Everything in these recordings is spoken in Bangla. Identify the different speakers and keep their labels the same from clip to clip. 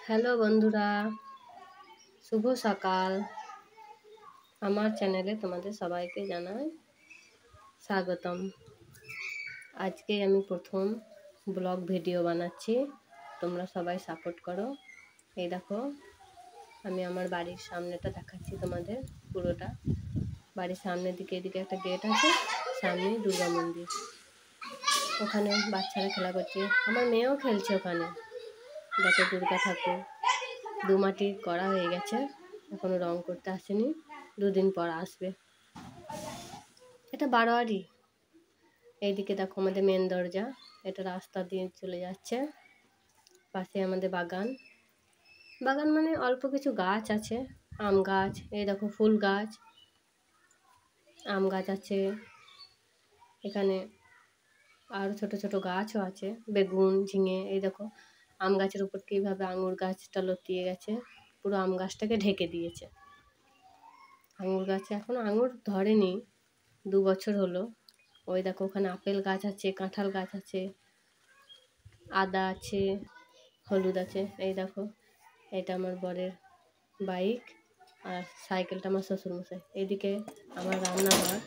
Speaker 1: হ্যালো বন্ধুরা, শুভ সকাল। আমার চ্যানেলে তোমাদের সবাইকে জানাই স্বাগতম। আজকে আমি প্রথম ব্লগ ভিডিও বানাচ্ছি, তোমরা সবাই সাপোর্ট করো। এই দেখো, আমি আমার বাড়ির সামনেটা দেখাচ্ছি তোমাদের পুরোটা। বাড়ির সামনের দিকে এদিকে একটা গেট আছে, সামনে দুর্গা মন্দির। ওখানে বাচ্চারা খেলা করছে, আমার মেয়েও খেলছে ওখানে। দেখো দুর্গা ঠাকুর, দুমাটি করা হয়ে গেছে, এখনো রং করতে আসেনি, দুদিন পর আসবে। এটা বারোয়ারি। এইদিকে দেখো আমাদের মেন দরজা, এটা রাস্তা দিয়ে চলে যাচ্ছে। পাশে আমাদের বাগান, বাগান মানে অল্প কিছু গাছ আছে, আম গাছ, এই দেখো ফুল গাছ, আম গাছ আছে এখানে, আর ছোট ছোট গাছও আছে, বেগুন, ঝিঙে। এই দেখো আম গাছের উপর কীভাবে আঙুর গাছটা লতিয়ে গেছে, পুরো আম গাছটাকে ঢেকে দিয়েছে। আঙুর গাছে এখনো আঙুর ধরেনি, 2 বছর হলো। ওই দেখো ওখানে আপেল গাছ আছে, কাঁঠাল গাছ আছে, আদা আছে, হলুদ আছে। এই দেখো এটা আমার বরের বাইক, আর সাইকেলটা আমার শ্বশুরমশাই। এইদিকে আমার রান্নাঘর,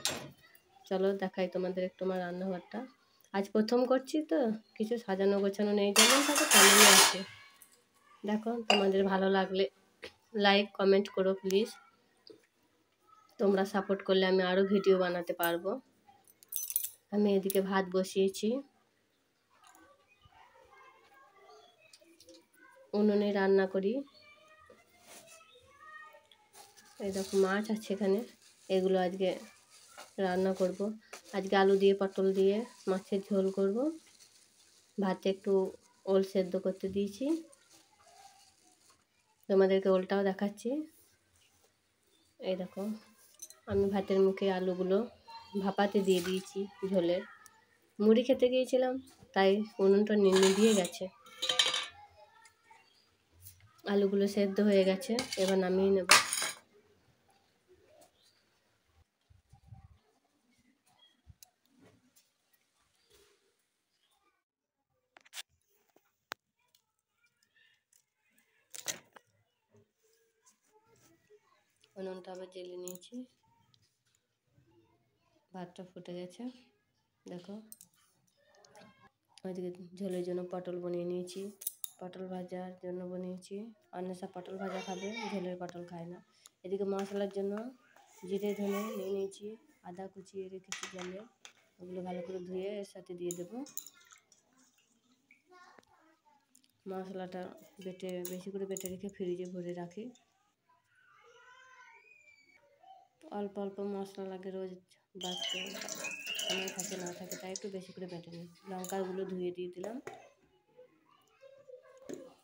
Speaker 1: চলো দেখাই তোমাদের একটু আমার রান্নাঘরটা। আজ প্রথম করছি তো, কিছু সাজানো গোছানো নেই, যেমন থাকে তেমনই আছে। দেখো, তোমাদের ভালো লাগলে লাইক কমেন্ট করো প্লিজ। তোমরা সাপোর্ট করলে আমি আরও ভিডিও বানাতে পারবো। আমি এদিকে ভাত বসিয়েছি, উনুনে রান্না করি। এই দেখো মাছ আছে এখানে, এগুলো আজকে রান্না করব। আজকে আলু দিয়ে পটল দিয়ে মাছের ঝোল করব। ভাতে একটু ওল সেদ্ধ করতে দিয়েছি, তোমাদেরকে ওলটাও দেখাচ্ছি। এই দেখো আমি ভাতের মুখে আলুগুলো ভাপাতে দিয়ে দিয়েছি ঝোলে। মুড়ি খেতে গিয়েছিলাম, তাই উনুনটা নিভিয়ে গেছে। আলুগুলো সেদ্ধ হয়ে গেছে, এবার নামিয়ে নেব। উনুনটা আবার জ্বেলে নিয়েছি, ভাতটা ফুটে গেছে। দেখো ওইদিকে ঝোলের জন্য পটল বানিয়ে নিয়েছি, পটল ভাজার জন্য বানিয়েছি। অন্বেষা পটল ভাজা খাবে, ঝোলের পটল খায় না। এদিকে মশলার জন্য জিরে ধনে নিয়ে নিয়েছি, আদা কুচিয়ে রেখেছি জলে, ওগুলো ভালো করে ধুয়ে এর সাথে দিয়ে দেবো। মশলাটা বেটে বেশি করে বেটে রেখে ফ্রিজে ভরে রাখি। অল্প অল্প মশলা লাগে, রোজ বাঁচতে সময় থাকে না থাকে, তাই একটু বেশি করে বেটে নিই। লঙ্কাগুলো ধুয়ে দিয়ে দিলাম,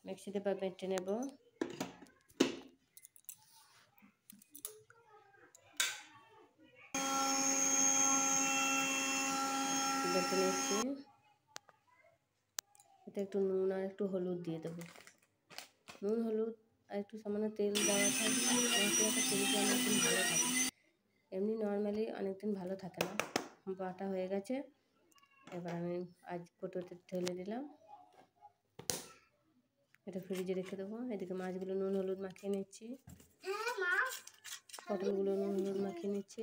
Speaker 1: মিক্সিতে বেটে নেব। বেটে নিচ্ছি, এতে একটু নুন আর একটু হলুদ দিয়ে দেবো। নুন হলুদ আর একটু সামান্য তেল দেওয়া থাকবে, মশলাটা ফ্রিজে অনেকদিন ভালো থাকে। এমনি নর্মালি অনেকদিন ভালো থাকে না। বাটা হয়ে গেছে, এবার আমি আজ কৌটোতে ঢেলে দিলাম, এটা ফ্রিজে রেখে দেবো। এদিকে মাছগুলো নুন হলুদ মাখিয়ে নিচ্ছি, পটলগুলো নুন হলুদ মাখিয়ে নিচ্ছি।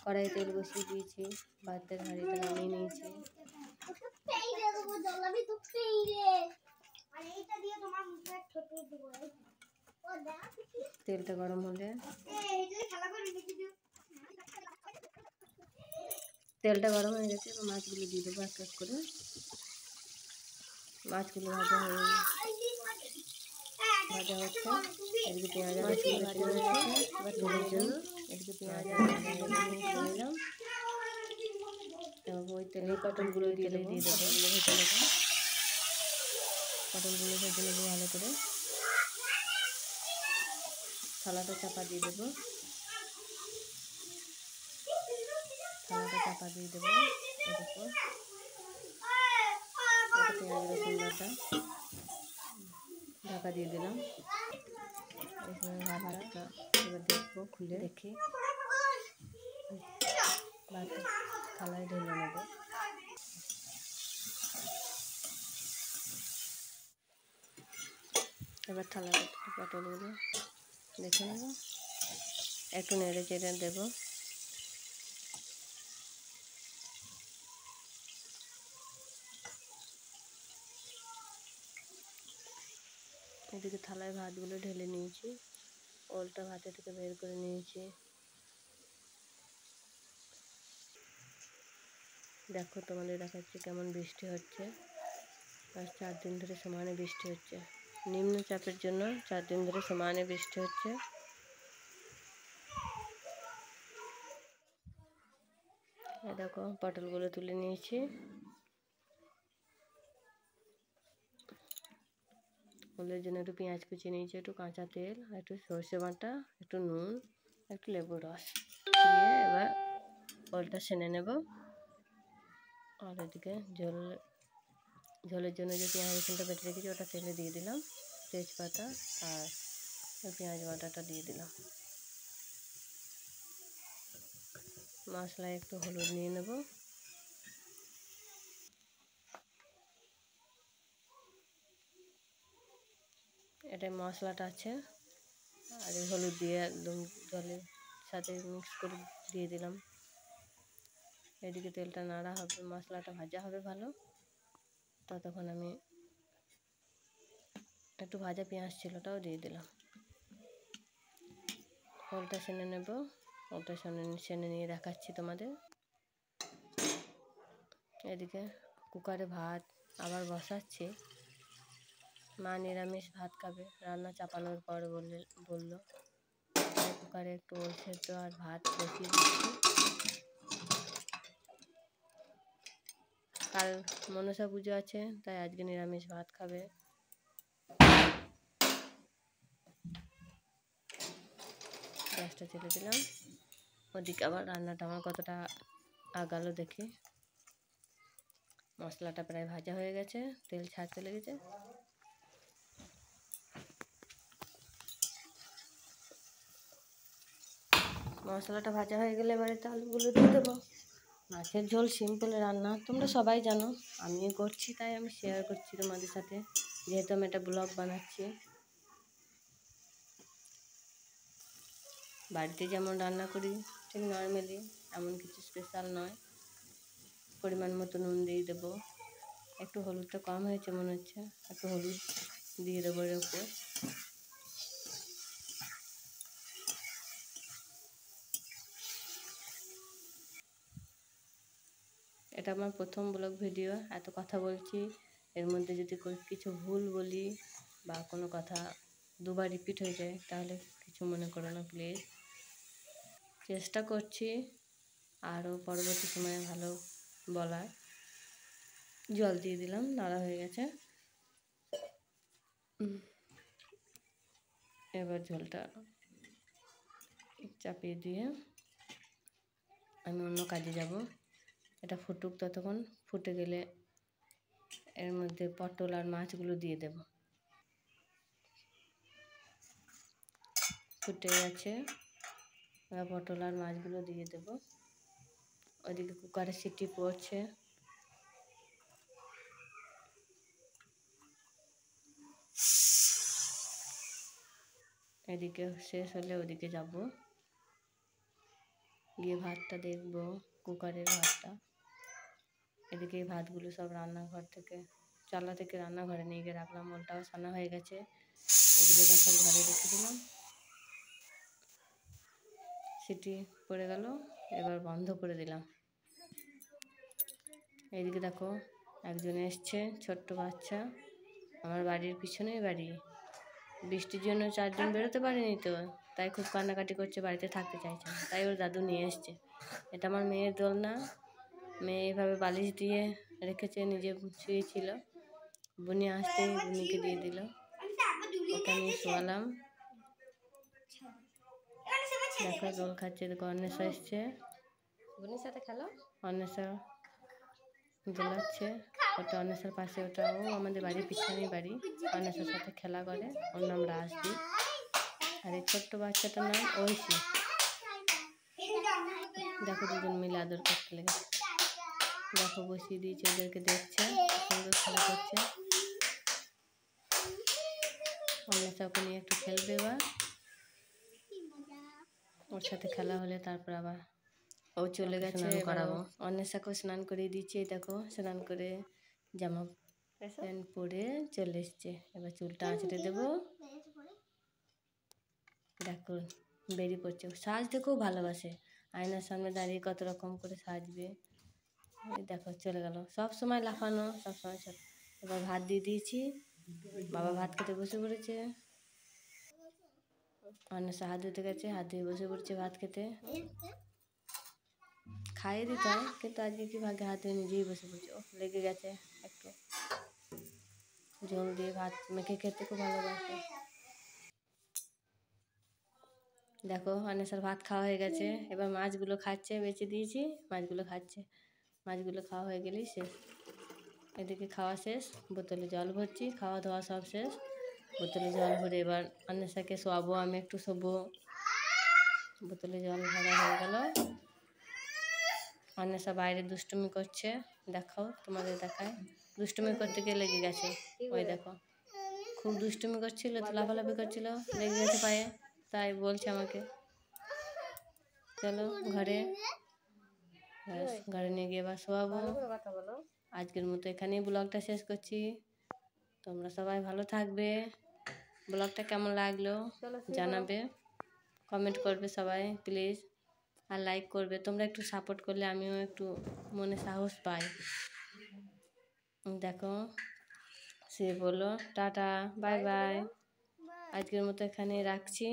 Speaker 1: কড়াই তেল বসিয়ে দিয়েছি, ভাতের হাঁড়িটা নামিয়ে নিয়েছি। তেলটা গরম হলে তেলটা গরম হয়ে গেছে, এবার মাছগুলো দিয়ে দেবো এক এক করে। মাছগুলো ভাজা হচ্ছে, এদিকে পেঁয়াজ মাছগুলো ভাজা হয়ে গেছে, এবার ঝোলের জন্য এদিকে পেঁয়াজ নিয়ে নিলাম। ওই তেলে পটলগুলো দিয়ে দেবো, পটলগুলো ভেজে নেবো। পটলগুলো ভেজে নেবো ভালো করে। থালাটা চাপা দিয়ে দেবো, থালাটা চাপা দিয়ে দেবো। এরপর পেঁয়াজ রসুন বাটা ঢাকা দিয়ে দিলাম। ভাতটা এবার দেখবো, খুলে দেখি ভাতটা থালায় ঢেলে নেবো। এবার থালাতে পটলগুলো দেখে নেব, একটু নেড়ে চেড়ে দেবো। এদিকে থালায় ভাতগুলো ঢেলে নিয়েছি, ওলটা ভাতে থেকে বের করে নিয়েছি। দেখো তোমাদের দেখাচ্ছি কেমন বৃষ্টি হচ্ছে। আজ 4 দিন ধরে সমানে বৃষ্টি হচ্ছে। নিম্নচাপের জন্য 4 দিন ধরে সমানে বৃষ্টি হচ্ছে। দেখো পটলগুলো তুলে নিয়েছি। ওলের জন্য একটু পেঁয়াজ কুচি নিয়েছি, একটু কাঁচা তেল, একটু সর্ষে বাটা, একটু নুন, একটু লেবুর রস দিয়ে এবার ওলটা সেনে নেব। আর এদিকে ঝোলের জন্য যে পেঁয়াজ রসুনটা বেটে রেখেছি ওটা তেলে দিয়ে দিলাম, তেজপাতা আর পেঁয়াজ বাটাটা দিয়ে দিলাম। মশলায় একটু হলুদ নিয়ে নেব, এটাই মশলাটা আছে। আর এই হলুদ দিয়ে একদম জলের সাথে মিক্স করে দিয়ে দিলাম। এদিকে তেলটা নাড়া হবে, মশলাটা ভাজা হবে ভালো। ততক্ষণ আমি একটু ভাজা পেঁয়াজ ছিল ওটাও দিয়ে দিলাম। ওলটা সেনে নেব, ওলটা সেনে নিয়ে দেখাচ্ছি তোমাদের। এদিকে কুকারে ভাত আবার বসাচ্ছি। মা নিরামিষ ভাত খাবে, রান্না চাপানোর পর বললো, তাই কুকারে একটু ওল সেদ্ধ আর ভাত বসিয়ে দিচ্ছি। কাল মনসা পুজো আছে, তাই আজকে নিরামিষ ভাত খাবে। গ্যাসটা ছেড়ে দিলাম। ওদিকে আবার রান্নাটা আমার কতটা আগালো দেখি। মশলাটা প্রায় ভাজা হয়ে গেছে, তেল ছাড়তে লেগেছে। মশলাটা ভাজা হয়ে গেলে এবারে আলুগুলো দিয়ে দেবো। মাছের ঝোল সিম্পল রান্না, তোমরা সবাই জানো, আমিও করছি তাই আমি শেয়ার করছি তোমাদের সাথে, যেহেতু আমি একটা ব্লগ বানাচ্ছি। বাড়িতে যেমন রান্না করি ঠিক নর্মালি, এমন কিছু স্পেশাল নয়। পরিমাণ মতো নুন দিয়ে দেবো, একটু হলুদটা কম হয়েছে মনে হচ্ছে, একটু হলুদ দিয়ে দেবো এর উপর। এটা আমার প্রথম ব্লগ ভিডিও, এত কথা বলছি, এর মধ্যে যদি কিছু ভুল বলি বা কোনো কথা দুবার রিপিট হয়ে যায় তাহলে কিছু মনে করো না প্লিজ। চেষ্টা করছি আরও পরবর্তী সময়ে ভালো বলার। জল দিয়ে দিলাম, নাড়া হয়ে গেছে। এবার ঝোলটা চাপিয়ে দিয়ে আমি অন্য কাজে যাব। এটা ফুটুক, ততক্ষণ ফুটে গেলে এর মধ্যে পটল আর মাছগুলো দিয়ে দেব। ফুটে গেছে, এবার পটল আর মাছগুলো দিয়ে দেব। ওইদিকে কুকারে সিটি পড়ছে। এদিকে শেষ হলে ওদিকে যাব, গিয়ে ভাতটা দেখব, কুকারের ভাতটা। এদিকে এই ভাতগুলো সব রান্নাঘর থেকে চালা থেকে রান্নাঘরে নিয়ে গিয়ে রাখলাম। ওলটাও সানা হয়ে গেছে, এগুলো সব ঘরে রেখে দিলাম। সিটি পড়ে গেল, এবার বন্ধ করে দিলাম। এইদিকে দেখো একজন এসছে, ছোট্ট বাচ্চা, আমার বাড়ির পিছনেই বাড়ি। বৃষ্টির জন্য 4 দিন বেরোতে পারিনি তো, তাই খুব কান্নাকাটি করছে, বাড়িতে থাকতে চাইছে না, তাই ওর দাদু নিয়ে এসছে। এটা আমার মেয়ের দোলনা, মেয়ে এইভাবে বালিশ দিয়ে রেখেছে, নিজে শুয়েছিল, বুনি আসতেই বুনিকে দিয়ে দিল, ওকে আমি শোয়ালাম। দেখো দোল খাচ্ছে, দেখো অন্বেষা এসছে, বুনির সাথে খেলো। অন্বেষা দোলাচ্ছে, ওটা অন্বেষার পাশে, ওটাও আমাদের বাড়ির পিছনেই বাড়ি। অন্বেষার সাথে খেলা করে, ওর নাম রাজদীপ। আর এই ছোট্ট বাচ্চাটার নাম ঐশী। দেখো দুজন মিলে আদর করতে লেগেছে। দেখো বসিয়ে দিয়েছে, ওদেরকে দেখছে, সুন্দর খেলা করছে। অন্বেষা ওকে নিয়ে একটু খেলবে এবার। ওর সাথে খেলা হলে তারপর আবার ও চলে গেছে। এবার অন্বেষাকেও স্নান করিয়ে দিচ্ছে। দেখো স্নান করে জামা প্যান্ট পরে চলে এসছে। এবার চুলটা আঁচড়ে দেবো। দেখো বেরিয়ে পড়ছে। সাজতে খুব ভালোবাসে। আয়নার সামনে দাঁড়িয়ে কত রকম করে সাজবে। দেখো চলে গেল। সব সময় লাফানো, সব সময় ছোট। এবার ভাত দিয়ে দিয়েছি। বাবা ভাত খেতে বসে পড়েছে। অন্বেষা হাত ধুতে গেছে, হাত ধুয়ে বসে পড়ছে ভাত খেতে। খাইয়ে দিতে হয়, কিন্তু আজকে কি ভাগ্যে হাত ধুয়ে নিজেই বসে পড়ছে। ও লেগে গেছে একটু। ঝোল দিয়ে ভাত মেখে খেতে খুব ভালোবাসে। দেখো অন্বেষার ভাত খাওয়া হয়ে গেছে। এবার মাছগুলো খাচ্ছে, বেছে দিয়েছি, মাছগুলো খাচ্ছে। মাছগুলো খাওয়া হয়ে গেলেই শেষ। এদিকে খাওয়া শেষ, বোতলে জল ভরছি। খাওয়া দাওয়া সব শেষ, বোতলে জল ভরে এবার অন্বেষাকে শোয়াবো, আমি একটু শোবো। বোতলে জল ভরা হয়ে গেল। অন্বেষা বাইরে দুষ্টুমি করছে। দেখাও, তোমাদের দেখায়। দুষ্টুমি করতে গিয়ে লেগে গেছে। ওই দেখো খুব দুষ্টুমি করছিল, তো লাফালাফি করছিল, লেগে গেছে পায়ে। তাই বলছে আমাকে চলো ঘরে। ঘরে নিয়ে গিয়ে এবার শোয়াবো। আজকের মতো এখানেই ব্লগটা শেষ করছি। তোমরা সবাই ভালো থাকবে। ব্লগটা কেমন লাগলো জানাবে, কমেন্ট করবে সবাই প্লিজ, আর লাইক করবে। তোমরা একটু সাপোর্ট করলে আমিও একটু মনে সাহস পাই। দেখো সে বললো টাটা, বাই বাই। আজকের মতো এখানে রাখছি।